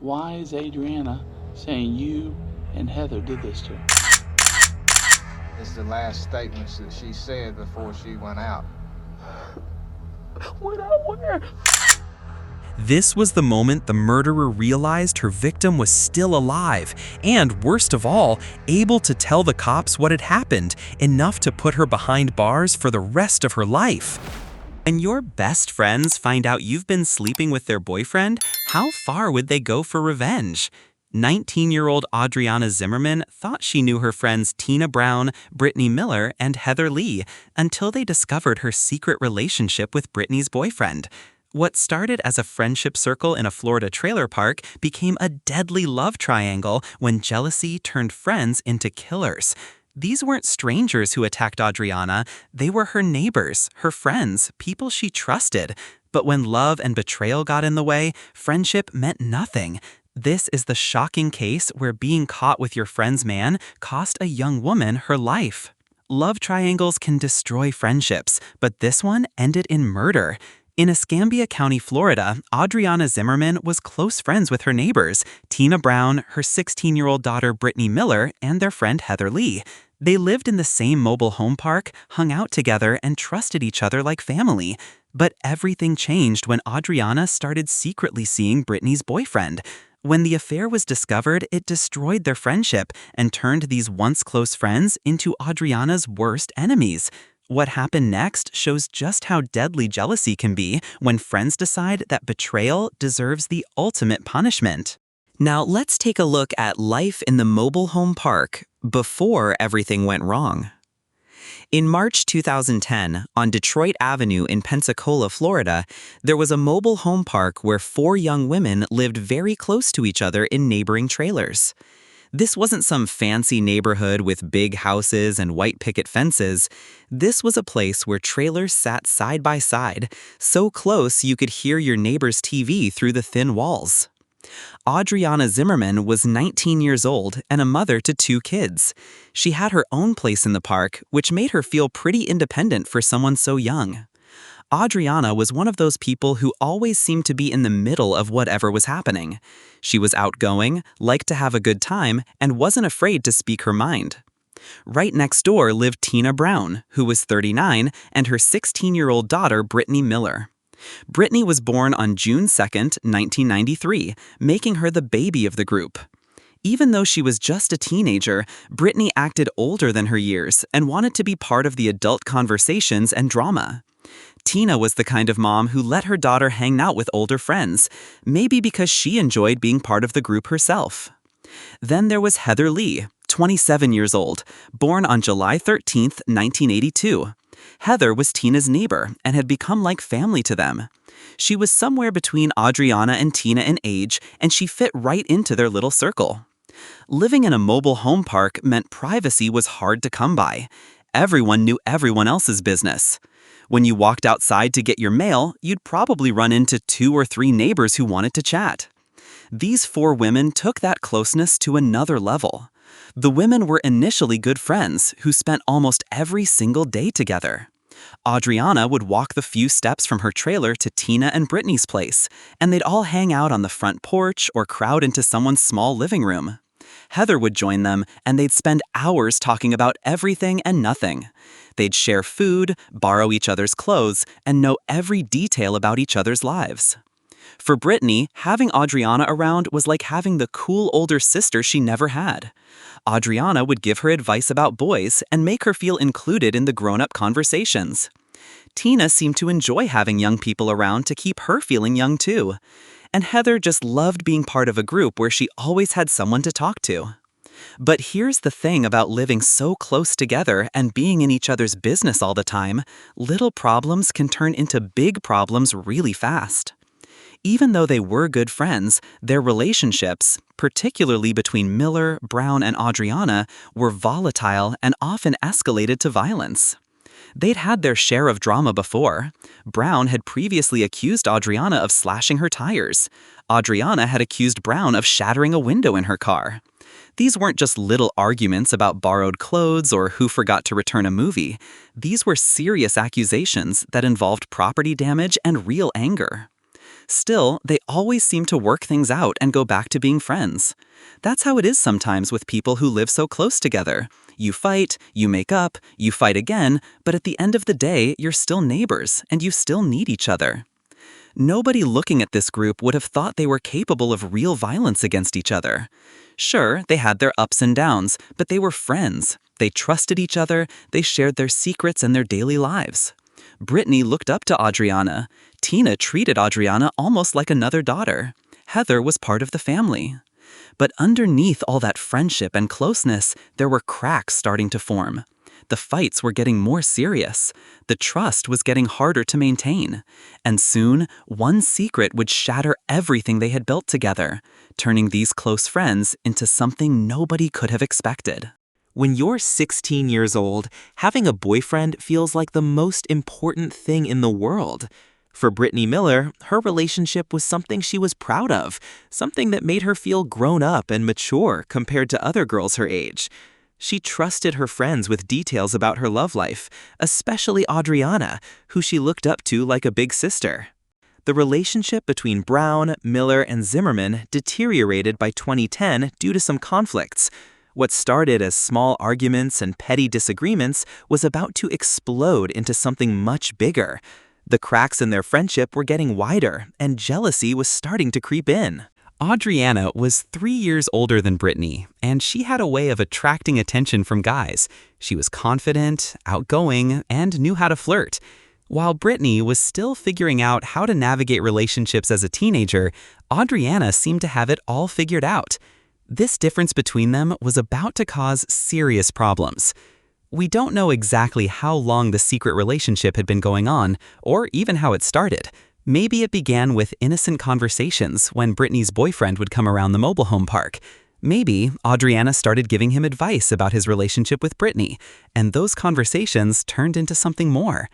Why is Adriana saying you and Heather did this to her? It's the last statements that she said before she went out. Went out where? This was the moment the murderer realized her victim was still alive and, worst of all, able to tell the cops what had happened, enough to put her behind bars for the rest of her life. When your best friends find out you've been sleeping with their boyfriend, how far would they go for revenge? 19-year-old Audreanna Zimmerman thought she knew her friends Tina Brown, Brittany Miller, and Heather Lee until they discovered her secret relationship with Brittany's boyfriend. What started as a friendship circle in a Florida trailer park became a deadly love triangle when jealousy turned friends into killers. These weren't strangers who attacked Audreanna, they were her neighbors, her friends, people she trusted. But when love and betrayal got in the way, friendship meant nothing. This is the shocking case where being caught with your friend's man cost a young woman her life. Love triangles can destroy friendships, but this one ended in murder. In Escambia County, Florida, Audreanna Zimmerman was close friends with her neighbors, Tina Brown, her 16-year-old daughter Brittany Miller, and their friend Heather Lee. They lived in the same mobile home park, hung out together, and trusted each other like family. But everything changed when Audreanna started secretly seeing Brittany's boyfriend. When the affair was discovered, it destroyed their friendship and turned these once close friends into Audriana's worst enemies. What happened next shows just how deadly jealousy can be when friends decide that betrayal deserves the ultimate punishment. Now let's take a look at life in the mobile home park before everything went wrong. In March 2010, on Detroit Avenue in Pensacola, Florida, there was a mobile home park where 4 young women lived very close to each other in neighboring trailers. This wasn't some fancy neighborhood with big houses and white picket fences. This was a place where trailers sat side by side, so close you could hear your neighbor's TV through the thin walls. Audreanna Zimmerman was 19 years old and a mother to 2 kids. She had her own place in the park, which made her feel pretty independent for someone so young. Audreanna was one of those people who always seemed to be in the middle of whatever was happening. She was outgoing, liked to have a good time, and wasn't afraid to speak her mind. Right next door lived Tina Brown, who was 39, and her 16-year-old daughter Brittany Miller. Brittany was born on June 2, 1993, making her the baby of the group. Even though she was just a teenager, Brittany acted older than her years and wanted to be part of the adult conversations and drama. Tina was the kind of mom who let her daughter hang out with older friends, maybe because she enjoyed being part of the group herself. Then there was Heather Lee, 27 years old, born on July 13, 1982. Heather was Tina's neighbor and had become like family to them. She was somewhere between Audreanna and Tina in age, and she fit right into their little circle. Living in a mobile home park meant privacy was hard to come by. Everyone knew everyone else's business. When you walked outside to get your mail, you'd probably run into 2 or 3 neighbors who wanted to chat. These 4 women took that closeness to another level. The women were initially good friends who spent almost every single day together. Audreanna would walk the few steps from her trailer to Tina and Brittany's place, and they'd all hang out on the front porch or crowd into someone's small living room. Heather would join them, and they'd spend hours talking about everything and nothing. They'd share food, borrow each other's clothes, and know every detail about each other's lives. For Brittany, having Audreanna around was like having the cool older sister she never had. Audreanna would give her advice about boys and make her feel included in the grown-up conversations. Tina seemed to enjoy having young people around to keep her feeling young too. And Heather just loved being part of a group where she always had someone to talk to. But here's the thing about living so close together and being in each other's business all the time, little problems can turn into big problems really fast. Even though they were good friends, their relationships, particularly between Miller, Brown, and Audreanna, were volatile and often escalated to violence. They'd had their share of drama before. Brown had previously accused Audreanna of slashing her tires. Audreanna had accused Brown of shattering a window in her car. These weren't just little arguments about borrowed clothes or who forgot to return a movie. These were serious accusations that involved property damage and real anger. Still, they always seem to work things out and go back to being friends. That's how it is sometimes with people who live so close together. You fight, you make up, you fight again, but at the end of the day, you're still neighbors and you still need each other. Nobody looking at this group would have thought they were capable of real violence against each other. Sure, they had their ups and downs, but they were friends. They trusted each other, they shared their secrets and their daily lives. Brittany looked up to Audreanna. Tina treated Audreanna almost like another daughter. Heather was part of the family. But underneath all that friendship and closeness, there were cracks starting to form. The fights were getting more serious. The trust was getting harder to maintain. And soon, one secret would shatter everything they had built together, turning these close friends into something nobody could have expected. When you're 16 years old, having a boyfriend feels like the most important thing in the world. For Brittany Miller, her relationship was something she was proud of, something that made her feel grown up and mature compared to other girls her age. She trusted her friends with details about her love life, especially Audreanna, who she looked up to like a big sister. The relationship between Brown, Miller, and Zimmerman deteriorated by 2010 due to some conflicts. What started as small arguments and petty disagreements was about to explode into something much bigger. The cracks in their friendship were getting wider, and jealousy was starting to creep in. Audreanna was 3 years older than Brittany, and she had a way of attracting attention from guys. She was confident, outgoing, and knew how to flirt. While Brittany was still figuring out how to navigate relationships as a teenager, Audreanna seemed to have it all figured out. This difference between them was about to cause serious problems. We don't know exactly how long the secret relationship had been going on, or even how it started. Maybe it began with innocent conversations when Brittany's boyfriend would come around the mobile home park. Maybe Audreanna started giving him advice about his relationship with Brittany, and those conversations turned into something more.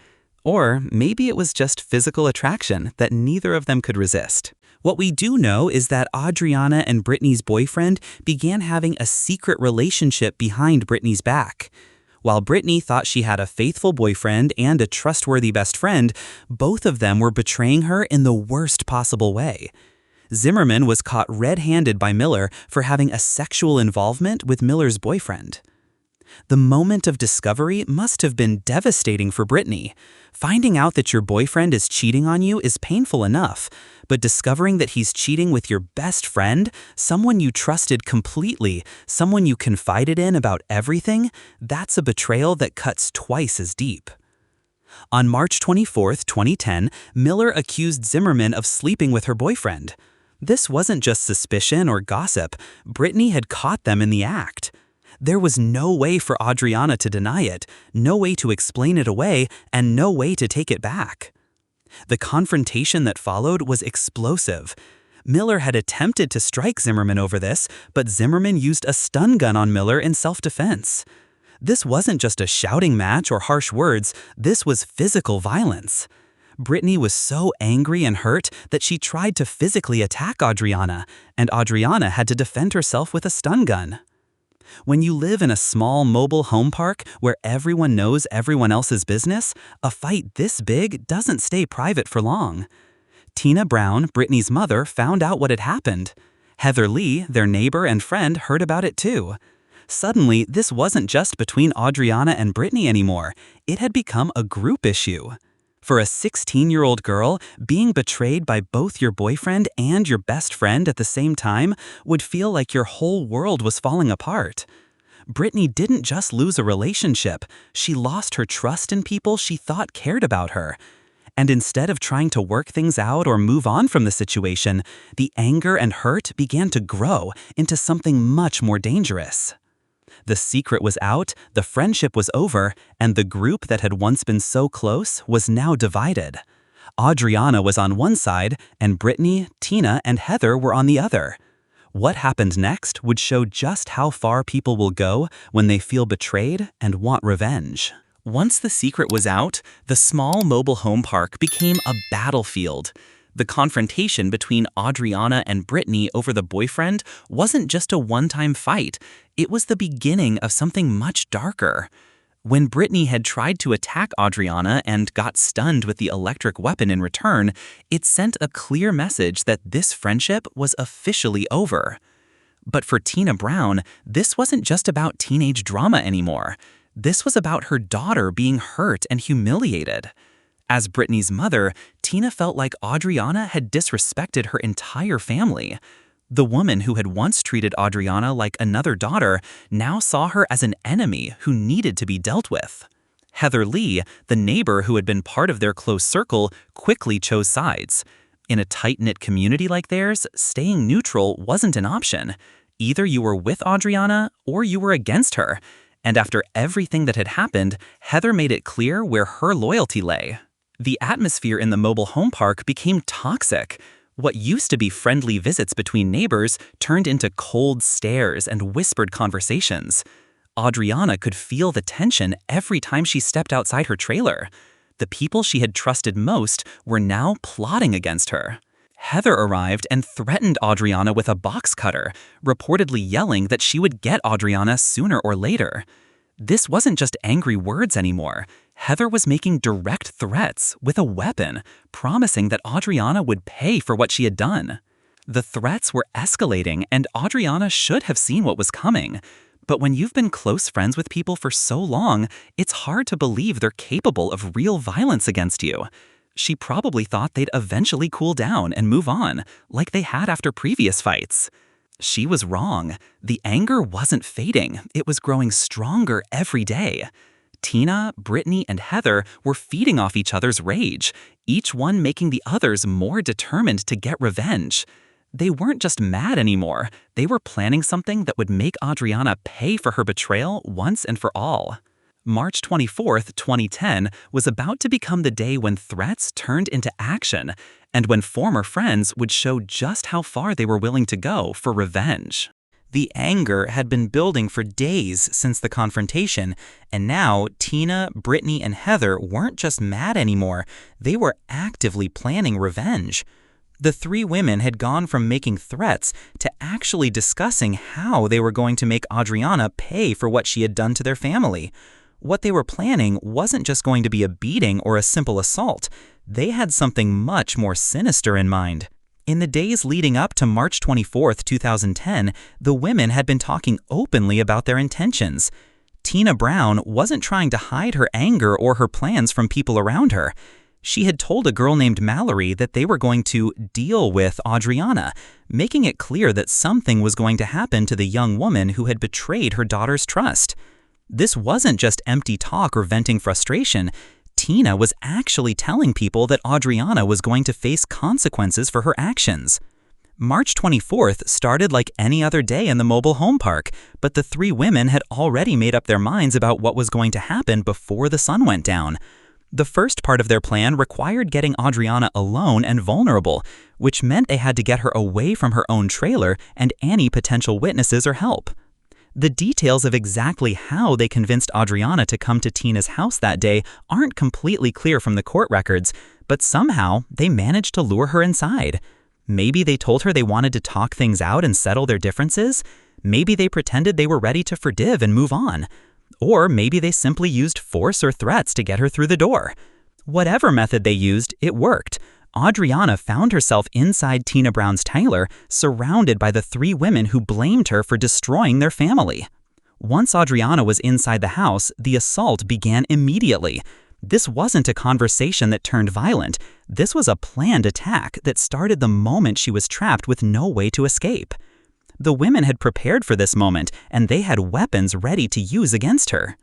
Or maybe it was just physical attraction that neither of them could resist. What we do know is that Audreanna and Brittany's boyfriend began having a secret relationship behind Brittany's back. While Brittany thought she had a faithful boyfriend and a trustworthy best friend, both of them were betraying her in the worst possible way. Zimmerman was caught red-handed by Miller for having a sexual involvement with Miller's boyfriend. The moment of discovery must have been devastating for Brittany. Finding out that your boyfriend is cheating on you is painful enough, but discovering that he's cheating with your best friend, someone you trusted completely, someone you confided in about everything, that's a betrayal that cuts twice as deep. On March 24, 2010, Miller accused Zimmerman of sleeping with her boyfriend. This wasn't just suspicion or gossip. Brittany had caught them in the act. There was no way for Audreanna to deny it, no way to explain it away, and no way to take it back. The confrontation that followed was explosive. Miller had attempted to strike Zimmerman over this, but Zimmerman used a stun gun on Miller in self-defense. This wasn't just a shouting match or harsh words, this was physical violence. Brittany was so angry and hurt that she tried to physically attack Audreanna, and Audreanna had to defend herself with a stun gun. When you live in a small mobile home park where everyone knows everyone else's business, a fight this big doesn't stay private for long. Tina Brown, Brittany's mother, found out what had happened. Heather Lee, their neighbor and friend, heard about it too. Suddenly, this wasn't just between Audreanna and Brittany anymore. It had become a group issue. For a 16-year-old girl, being betrayed by both your boyfriend and your best friend at the same time would feel like your whole world was falling apart. Brittany didn't just lose a relationship, she lost her trust in people she thought cared about her. And instead of trying to work things out or move on from the situation, the anger and hurt began to grow into something much more dangerous. The secret was out, the friendship was over, and the group that had once been so close was now divided. Audreanna was on one side, and Brittany, Tina, and Heather were on the other. What happened next would show just how far people will go when they feel betrayed and want revenge. Once the secret was out, the small mobile home park became a battlefield. The confrontation between Audreanna and Brittany over the boyfriend wasn't just a one-time fight, it was the beginning of something much darker. When Brittany had tried to attack Audreanna and got stunned with the electric weapon in return, it sent a clear message that this friendship was officially over. But for Tina Brown, this wasn't just about teenage drama anymore. This was about her daughter being hurt and humiliated. As Brittany's mother, Tina felt like Audreanna had disrespected her entire family. The woman who had once treated Audreanna like another daughter now saw her as an enemy who needed to be dealt with. Heather Lee, the neighbor who had been part of their close circle, quickly chose sides. In a tight-knit community like theirs, staying neutral wasn't an option. Either you were with Audreanna or you were against her. And after everything that had happened, Heather made it clear where her loyalty lay. The atmosphere in the mobile home park became toxic. What used to be friendly visits between neighbors turned into cold stares and whispered conversations. Audreanna could feel the tension every time she stepped outside her trailer. The people she had trusted most were now plotting against her. Heather arrived and threatened Audreanna with a box cutter, reportedly yelling that she would get Audreanna sooner or later. This wasn't just angry words anymore. Heather was making direct threats with a weapon, promising that Audreanna would pay for what she had done. The threats were escalating, and Audreanna should have seen what was coming. But when you've been close friends with people for so long, it's hard to believe they're capable of real violence against you. She probably thought they'd eventually cool down and move on, like they had after previous fights. She was wrong. The anger wasn't fading. It was growing stronger every day. Tina, Brittany, and Heather were feeding off each other's rage, each one making the others more determined to get revenge. They weren't just mad anymore. They were planning something that would make Audreanna pay for her betrayal once and for all. March 24th, 2010 was about to become the day when threats turned into action, and when former friends would show just how far they were willing to go for revenge. The anger had been building for days since the confrontation, and now Tina, Brittany, and Heather weren't just mad anymore, they were actively planning revenge. The three women had gone from making threats to actually discussing how they were going to make Audreanna pay for what she had done to their family. What they were planning wasn't just going to be a beating or a simple assault. They had something much more sinister in mind. In the days leading up to March 24, 2010, the women had been talking openly about their intentions. Tina Brown wasn't trying to hide her anger or her plans from people around her. She had told a girl named Mallory that they were going to deal with Audreanna, making it clear that something was going to happen to the young woman who had betrayed her daughter's trust. This wasn't just empty talk or venting frustration. Tina was actually telling people that Audreanna was going to face consequences for her actions. March 24th started like any other day in the mobile home park, but the three women had already made up their minds about what was going to happen before the sun went down. The first part of their plan required getting Audreanna alone and vulnerable, which meant they had to get her away from her own trailer and any potential witnesses or help. The details of exactly how they convinced Audreanna to come to Tina's house that day aren't completely clear from the court records, but somehow they managed to lure her inside. Maybe they told her they wanted to talk things out and settle their differences. Maybe they pretended they were ready to forgive and move on. Or maybe they simply used force or threats to get her through the door. Whatever method they used, it worked. Audreanna found herself inside Tina Brown's trailer, surrounded by the three women who blamed her for destroying their family. Once Audreanna was inside the house, the assault began immediately. This wasn't a conversation that turned violent. This was a planned attack that started the moment she was trapped with no way to escape. The women had prepared for this moment, and they had weapons ready to use against her.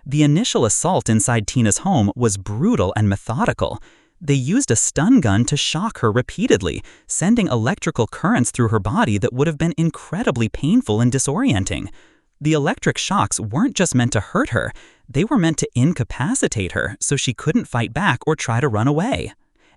The initial assault inside Tina's home was brutal and methodical. They used a stun gun to shock her repeatedly, sending electrical currents through her body that would have been incredibly painful and disorienting. The electric shocks weren't just meant to hurt her, they were meant to incapacitate her so she couldn't fight back or try to run away.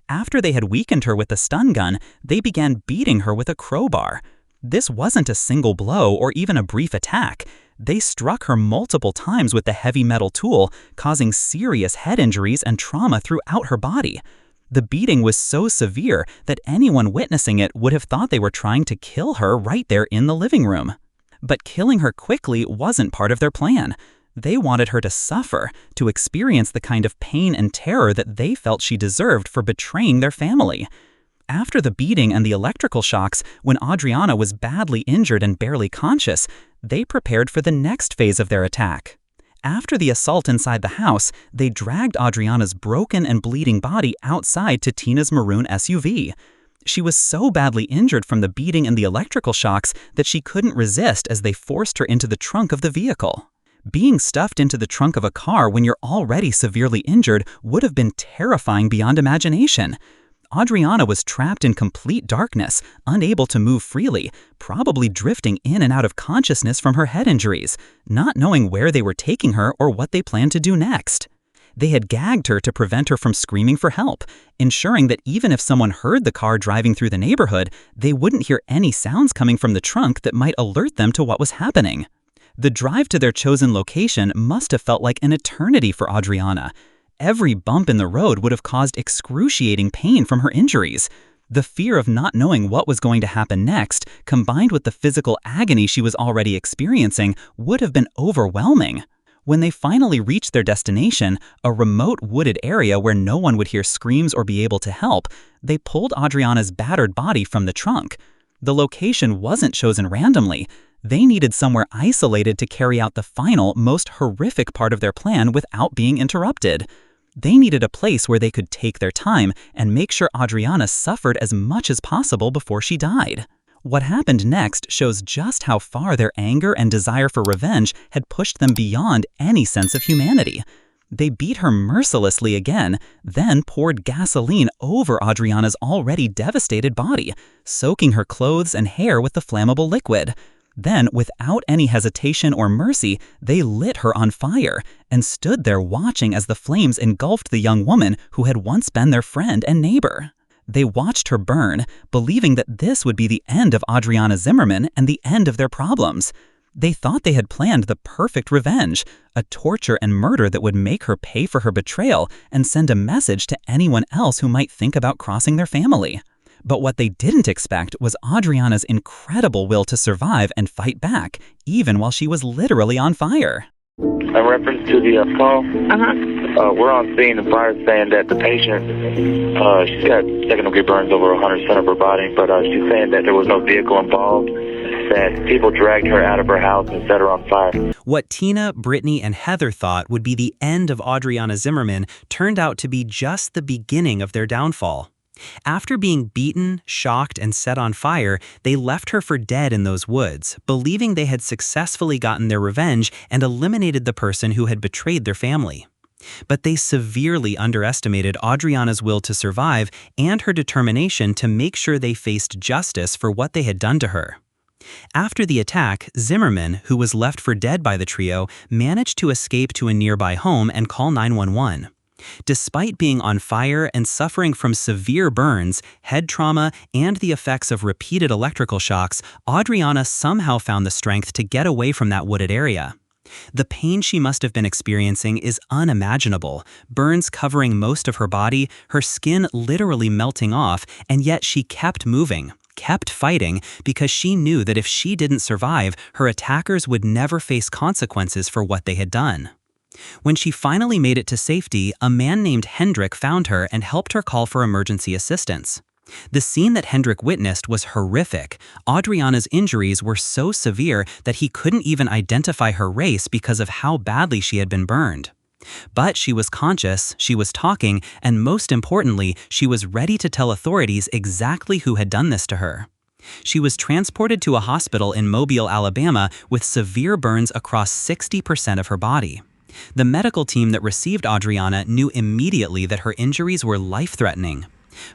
After they had weakened her with the stun gun, they began beating her with a crowbar. This wasn't a single blow or even a brief attack. They struck her multiple times with the heavy metal tool, causing serious head injuries and trauma throughout her body. The beating was so severe that anyone witnessing it would have thought they were trying to kill her right there in the living room. But killing her quickly wasn't part of their plan. They wanted her to suffer, to experience the kind of pain and terror that they felt she deserved for betraying their family. After the beating and the electrical shocks, when Audreanna was badly injured and barely conscious, they prepared for the next phase of their attack. After the assault inside the house, they dragged Audreanna's broken and bleeding body outside to Tina's maroon SUV. She was so badly injured from the beating and the electrical shocks that she couldn't resist as they forced her into the trunk of the vehicle. Being stuffed into the trunk of a car when you're already severely injured would have been terrifying beyond imagination. Audreanna was trapped in complete darkness, unable to move freely, probably drifting in and out of consciousness from her head injuries, not knowing where they were taking her or what they planned to do next. They had gagged her to prevent her from screaming for help, ensuring that even if someone heard the car driving through the neighborhood, they wouldn't hear any sounds coming from the trunk that might alert them to what was happening. The drive to their chosen location must have felt like an eternity for Audreanna. Every bump in the road would have caused excruciating pain from her injuries. The fear of not knowing what was going to happen next, combined with the physical agony she was already experiencing, would have been overwhelming. When they finally reached their destination, a remote wooded area where no one would hear screams or be able to help, they pulled Audreanna's battered body from the trunk. The location wasn't chosen randomly. They needed somewhere isolated to carry out the final, most horrific part of their plan without being interrupted. They needed a place where they could take their time and make sure Audreanna suffered as much as possible before she died. What happened next shows just how far their anger and desire for revenge had pushed them beyond any sense of humanity. They beat her mercilessly again, then poured gasoline over Audreanna's already devastated body, soaking her clothes and hair with the flammable liquid. Then, without any hesitation or mercy, they lit her on fire and stood there watching as the flames engulfed the young woman who had once been their friend and neighbor. They watched her burn, believing that this would be the end of Audreanna Zimmerman and the end of their problems. They thought they had planned the perfect revenge, a torture and murder that would make her pay for her betrayal and send a message to anyone else who might think about crossing their family. But what they didn't expect was Audreanna's incredible will to survive and fight back, even while she was literally on fire. In reference to the call, we're on scene. The fire saying that the patient, she's got second-degree burns over 100% of her body, but she's saying that there was no vehicle involved, that people dragged her out of her house and set her on fire. What Tina, Brittany, and Heather thought would be the end of Audreanna Zimmerman turned out to be just the beginning of their downfall. After being beaten, shocked, and set on fire, they left her for dead in those woods, believing they had successfully gotten their revenge and eliminated the person who had betrayed their family. But they severely underestimated Audreanna's will to survive and her determination to make sure they faced justice for what they had done to her. After the attack, Zimmerman, who was left for dead by the trio, managed to escape to a nearby home and call 911. Despite being on fire and suffering from severe burns, head trauma, and the effects of repeated electrical shocks, Audreanna somehow found the strength to get away from that wooded area. The pain she must have been experiencing is unimaginable, burns covering most of her body, her skin literally melting off, and yet she kept moving, kept fighting, because she knew that if she didn't survive, her attackers would never face consequences for what they had done. When she finally made it to safety, a man named Hendrik found her and helped her call for emergency assistance. The scene that Hendrik witnessed was horrific. Audreanna's injuries were so severe that he couldn't even identify her race because of how badly she had been burned. But she was conscious, she was talking, and most importantly, she was ready to tell authorities exactly who had done this to her. She was transported to a hospital in Mobile, Alabama, with severe burns across 60% of her body. The medical team that received Audreanna knew immediately that her injuries were life-threatening.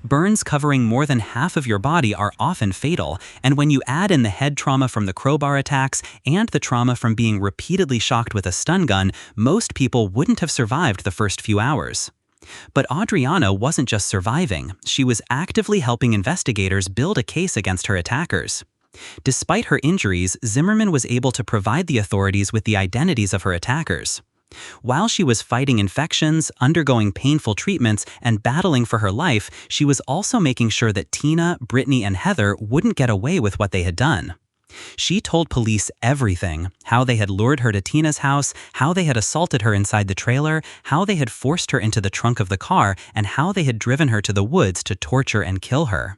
Burns covering more than half of your body are often fatal, and when you add in the head trauma from the crowbar attacks and the trauma from being repeatedly shocked with a stun gun, most people wouldn't have survived the first few hours. But Audreanna wasn't just surviving, she was actively helping investigators build a case against her attackers. Despite her injuries, Zimmerman was able to provide the authorities with the identities of her attackers. While she was fighting infections, undergoing painful treatments, and battling for her life, she was also making sure that Tina, Brittany, and Heather wouldn't get away with what they had done. She told police everything: how they had lured her to Tina's house, how they had assaulted her inside the trailer, how they had forced her into the trunk of the car, and how they had driven her to the woods to torture and kill her.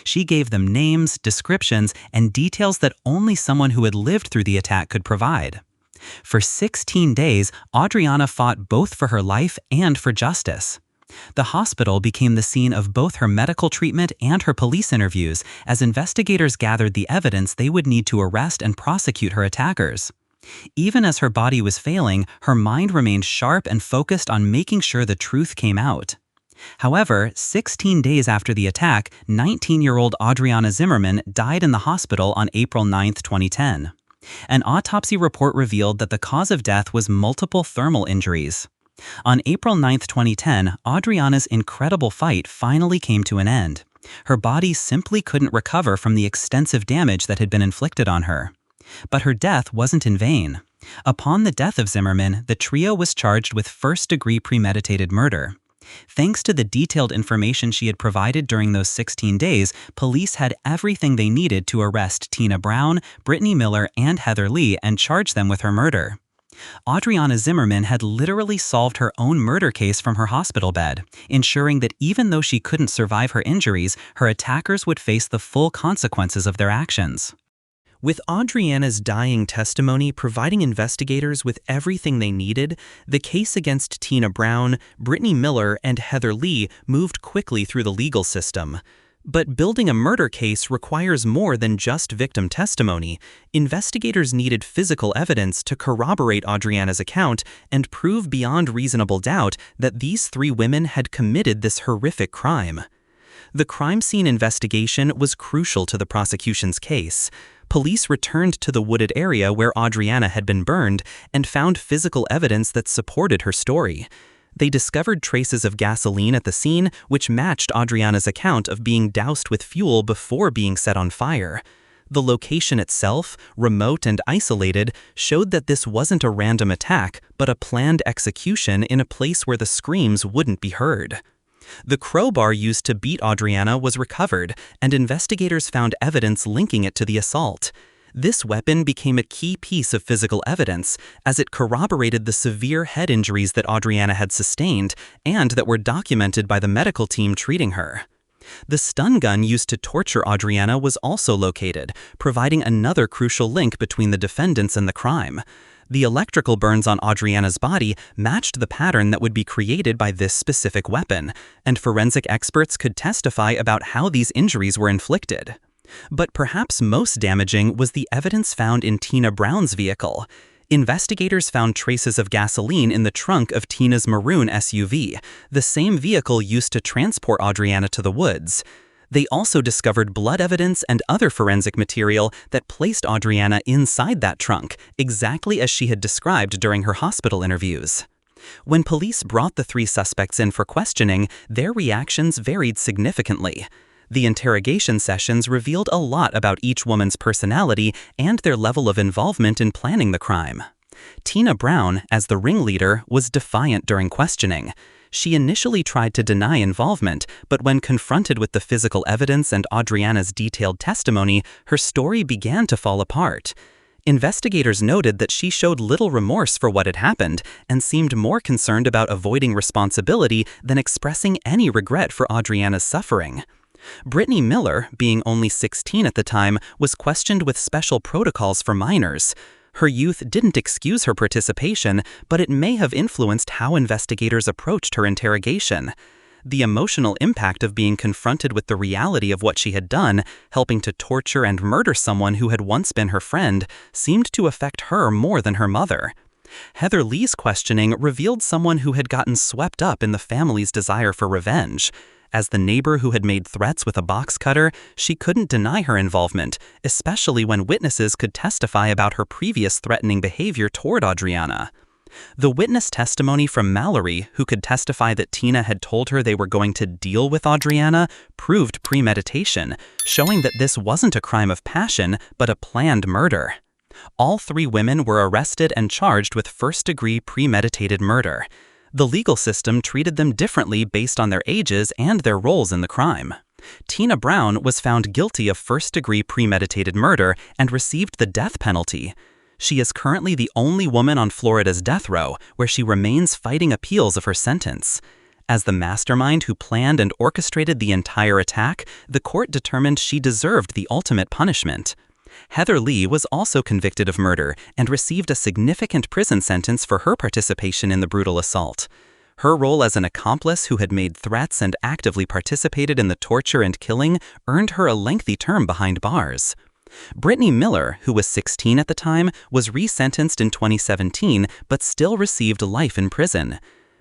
She gave them names, descriptions, and details that only someone who had lived through the attack could provide. For 16 days, Audreanna fought both for her life and for justice. The hospital became the scene of both her medical treatment and her police interviews as investigators gathered the evidence they would need to arrest and prosecute her attackers. Even as her body was failing, her mind remained sharp and focused on making sure the truth came out. However, 16 days after the attack, 19-year-old Audreanna Zimmerman died in the hospital on April 9, 2010. An autopsy report revealed that the cause of death was multiple thermal injuries. On April 9, 2010, Audriana's incredible fight finally came to an end. Her body simply couldn't recover from the extensive damage that had been inflicted on her. But her death wasn't in vain. Upon the death of Zimmerman, the trio was charged with first-degree premeditated murder. Thanks to the detailed information she had provided during those 16 days, police had everything they needed to arrest Tina Brown, Brittany Miller, and Heather Lee and charge them with her murder. Audreanna Zimmerman had literally solved her own murder case from her hospital bed, ensuring that even though she couldn't survive her injuries, her attackers would face the full consequences of their actions. With Audriana's dying testimony providing investigators with everything they needed, the case against Tina Brown, Brittany Miller, and Heather Lee moved quickly through the legal system. But building a murder case requires more than just victim testimony. Investigators needed physical evidence to corroborate Audriana's account and prove beyond reasonable doubt that these three women had committed this horrific crime. The crime scene investigation was crucial to the prosecution's case. Police returned to the wooded area where Audreanna had been burned and found physical evidence that supported her story. They discovered traces of gasoline at the scene, which matched Audriana's account of being doused with fuel before being set on fire. The location itself, remote and isolated, showed that this wasn't a random attack, but a planned execution in a place where the screams wouldn't be heard. The crowbar used to beat Audreanna was recovered, and investigators found evidence linking it to the assault. This weapon became a key piece of physical evidence, as it corroborated the severe head injuries that Audreanna had sustained and that were documented by the medical team treating her. The stun gun used to torture Audreanna was also located, providing another crucial link between the defendants and the crime. The electrical burns on Audriana's body matched the pattern that would be created by this specific weapon, and forensic experts could testify about how these injuries were inflicted. But perhaps most damaging was the evidence found in Tina Brown's vehicle. Investigators found traces of gasoline in the trunk of Tina's maroon SUV, the same vehicle used to transport Audreanna to the woods. They also discovered blood evidence and other forensic material that placed Audreanna inside that trunk, exactly as she had described during her hospital interviews. When police brought the three suspects in for questioning, their reactions varied significantly. The interrogation sessions revealed a lot about each woman's personality and their level of involvement in planning the crime. Tina Brown, as the ringleader, was defiant during questioning. She initially tried to deny involvement, but when confronted with the physical evidence and Audriana's detailed testimony, her story began to fall apart. Investigators noted that she showed little remorse for what had happened and seemed more concerned about avoiding responsibility than expressing any regret for Audriana's suffering. Brittany Miller, being only 16 at the time, was questioned with special protocols for minors. Her youth didn't excuse her participation, but it may have influenced how investigators approached her interrogation. The emotional impact of being confronted with the reality of what she had done, helping to torture and murder someone who had once been her friend, seemed to affect her more than her mother. Heather Lee's questioning revealed someone who had gotten swept up in the family's desire for revenge. As the neighbor who had made threats with a box cutter, she couldn't deny her involvement, especially when witnesses could testify about her previous threatening behavior toward Audreanna. The witness testimony from Mallory, who could testify that Tina had told her they were going to deal with Audreanna, proved premeditation, showing that this wasn't a crime of passion, but a planned murder. All three women were arrested and charged with first-degree premeditated murder. The legal system treated them differently based on their ages and their roles in the crime. Tina Brown was found guilty of first-degree premeditated murder and received the death penalty. She is currently the only woman on Florida's death row, where she remains fighting appeals of her sentence. As the mastermind who planned and orchestrated the entire attack, the court determined she deserved the ultimate punishment. Heather Lee was also convicted of murder and received a significant prison sentence for her participation in the brutal assault. Her role as an accomplice who had made threats and actively participated in the torture and killing earned her a lengthy term behind bars. Brittany Miller, who was 16 at the time, was resentenced in 2017 but still received life in prison.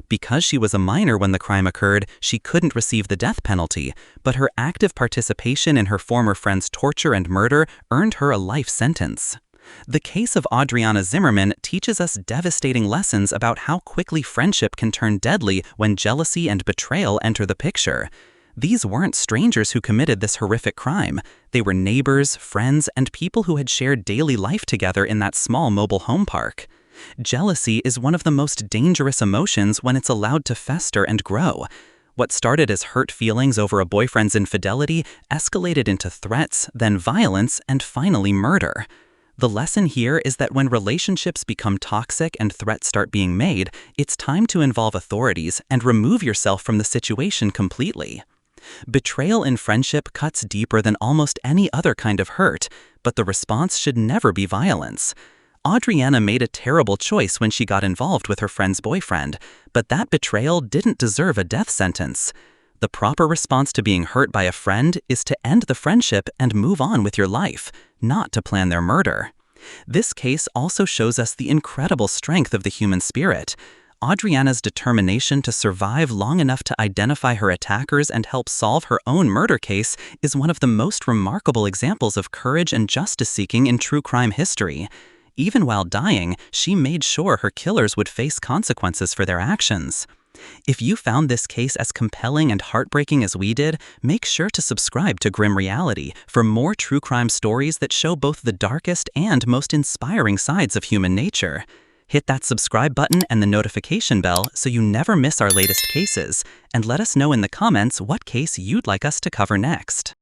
Because she was a minor when the crime occurred, she couldn't receive the death penalty, but her active participation in her former friend's torture and murder earned her a life sentence. The case of Audreanna Zimmerman teaches us devastating lessons about how quickly friendship can turn deadly when jealousy and betrayal enter the picture. These weren't strangers who committed this horrific crime. They were neighbors, friends, and people who had shared daily life together in that small mobile home park. Jealousy is one of the most dangerous emotions when it's allowed to fester and grow. What started as hurt feelings over a boyfriend's infidelity escalated into threats, then violence, and finally murder. The lesson here is that when relationships become toxic and threats start being made, it's time to involve authorities and remove yourself from the situation completely. Betrayal in friendship cuts deeper than almost any other kind of hurt, but the response should never be violence. Audreanna made a terrible choice when she got involved with her friend's boyfriend, but that betrayal didn't deserve a death sentence. The proper response to being hurt by a friend is to end the friendship and move on with your life, not to plan their murder. This case also shows us the incredible strength of the human spirit. Audreanna's determination to survive long enough to identify her attackers and help solve her own murder case is one of the most remarkable examples of courage and justice-seeking in true crime history. Even while dying, she made sure her killers would face consequences for their actions. If you found this case as compelling and heartbreaking as we did, make sure to subscribe to Grim Reality for more true crime stories that show both the darkest and most inspiring sides of human nature. Hit that subscribe button and the notification bell so you never miss our latest cases, and let us know in the comments what case you'd like us to cover next.